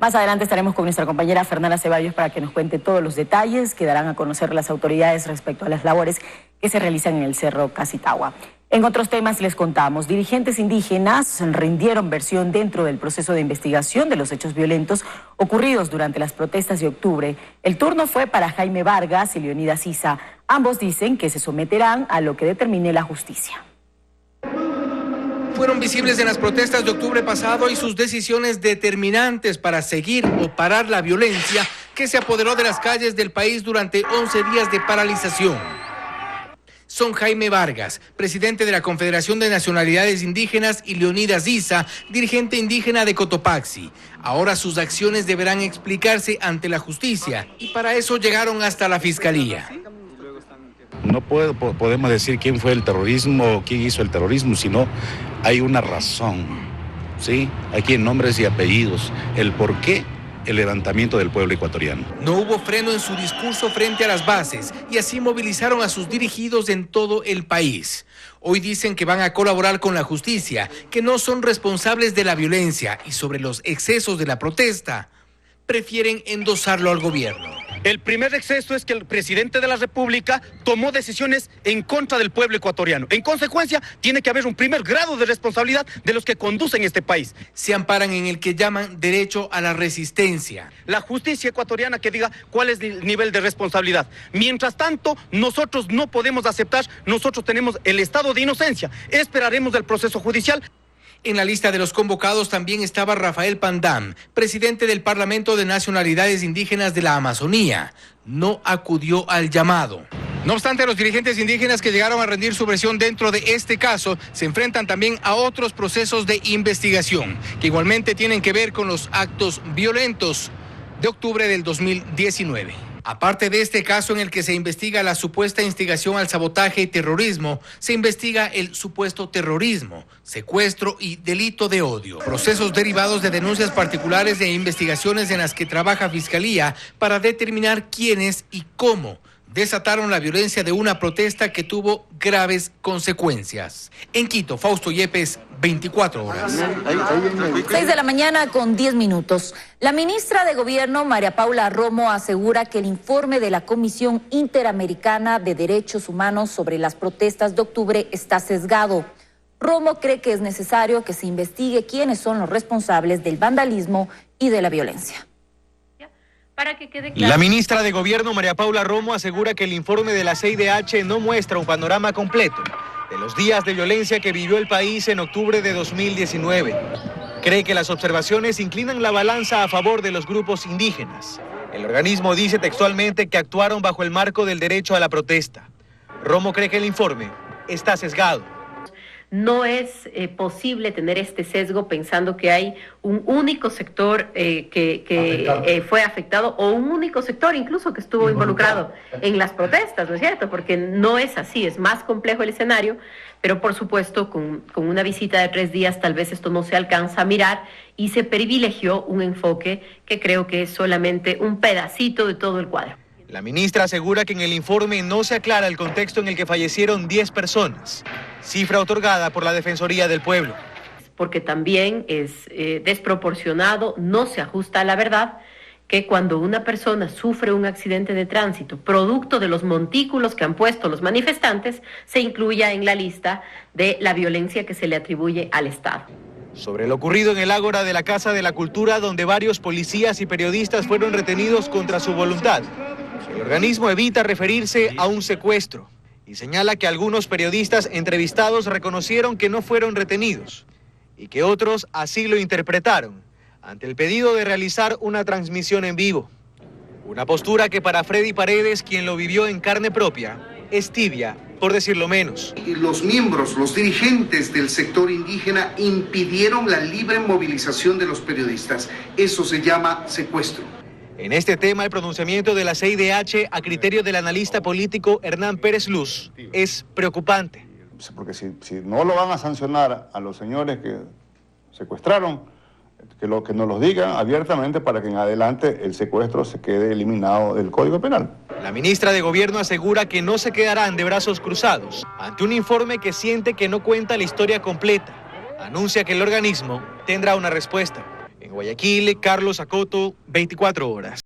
Más adelante estaremos con nuestra compañera Fernanda Ceballos para que nos cuente todos los detalles que darán a conocer las autoridades respecto a las labores que se realizan en el Cerro Casitagua. En otros temas les contamos, dirigentes indígenas rindieron versión dentro del proceso de investigación de los hechos violentos ocurridos durante las protestas de octubre. El turno fue para Jaime Vargas y Leonidas Issa. Ambos dicen que se someterán a lo que determine la justicia. Fueron visibles en las protestas de octubre pasado y sus decisiones determinantes para seguir o parar la violencia que se apoderó de las calles del país durante 11 días de paralización. Son Jaime Vargas, presidente de la Confederación de Nacionalidades Indígenas, y Leonidas Issa, dirigente indígena de Cotopaxi. Ahora sus acciones deberán explicarse ante la justicia y para eso llegaron hasta la fiscalía. No podemos decir quién fue el terrorismo o quién hizo el terrorismo, sino hay una razón, ¿sí? Aquí en nombres y apellidos, el por qué el levantamiento del pueblo ecuatoriano. No hubo freno en su discurso frente a las bases y así movilizaron a sus dirigidos en todo el país. Hoy dicen que van a colaborar con la justicia, que no son responsables de la violencia y sobre los excesos de la protesta, prefieren endosarlo al gobierno. El primer exceso es que el presidente de la República tomó decisiones en contra del pueblo ecuatoriano. En consecuencia, tiene que haber un primer grado de responsabilidad de los que conducen este país. Se amparan en el que llaman derecho a la resistencia. La justicia ecuatoriana que diga cuál es el nivel de responsabilidad. Mientras tanto, nosotros no podemos aceptar, nosotros tenemos el estado de inocencia. Esperaremos del proceso judicial. En la lista de los convocados también estaba Rafael Pandam, presidente del Parlamento de Nacionalidades Indígenas de la Amazonía. No acudió al llamado. No obstante, los dirigentes indígenas que llegaron a rendir su versión dentro de este caso se enfrentan también a otros procesos de investigación, que igualmente tienen que ver con los actos violentos de octubre del 2019. Aparte de este caso en el que se investiga la supuesta instigación al sabotaje y terrorismo, se investiga el supuesto terrorismo, secuestro y delito de odio. Procesos derivados de denuncias particulares de investigaciones en las que trabaja Fiscalía para determinar quiénes y cómo desataron la violencia de una protesta que tuvo graves consecuencias. En Quito, Fausto Yepes, 24 horas. 6 de la mañana con 10 minutos. La ministra de Gobierno, María Paula Romo, asegura que el informe de la Comisión Interamericana de Derechos Humanos sobre las protestas de octubre está sesgado. Romo cree que es necesario que se investigue quiénes son los responsables del vandalismo y de la violencia. Para que quede claro. La ministra de Gobierno, María Paula Romo, asegura que el informe de la CIDH no muestra un panorama completo de los días de violencia que vivió el país en octubre de 2019. Cree que las observaciones inclinan la balanza a favor de los grupos indígenas. El organismo dice textualmente que actuaron bajo el marco del derecho a la protesta. Romo cree que el informe está sesgado. No es posible tener este sesgo pensando que hay un único sector que fue afectado o un único sector incluso que estuvo involucrado en las protestas, ¿no es cierto? Porque no es así, es más complejo el escenario, pero por supuesto con una visita de 3 días tal vez esto no se alcanza a mirar y se privilegió un enfoque que creo que es solamente un pedacito de todo el cuadro. La ministra asegura que en el informe no se aclara el contexto en el que fallecieron 10 personas, cifra otorgada por la Defensoría del Pueblo. Porque también es desproporcionado, no se ajusta a la verdad, que cuando una persona sufre un accidente de tránsito, producto de los montículos que han puesto los manifestantes, se incluya en la lista de la violencia que se le atribuye al Estado. Sobre lo ocurrido en el ágora de la Casa de la Cultura, donde varios policías y periodistas fueron retenidos contra su voluntad, el organismo evita referirse a un secuestro y señala que algunos periodistas entrevistados reconocieron que no fueron retenidos y que otros así lo interpretaron ante el pedido de realizar una transmisión en vivo. Una postura que para Freddy Paredes, quien lo vivió en carne propia, es tibia, por decirlo menos. Los miembros, los dirigentes del sector indígena impidieron la libre movilización de los periodistas. Eso se llama secuestro. En este tema, el pronunciamiento de la CIDH a criterio del analista político Hernán Pérez Luz es preocupante. Porque si no lo van a sancionar a los señores que secuestraron, que nos lo digan abiertamente para que en adelante el secuestro se quede eliminado del Código Penal. La ministra de Gobierno asegura que no se quedarán de brazos cruzados ante un informe que siente que no cuenta la historia completa. Anuncia que el organismo tendrá una respuesta. En Guayaquil, Carlos Acoto, 24 horas.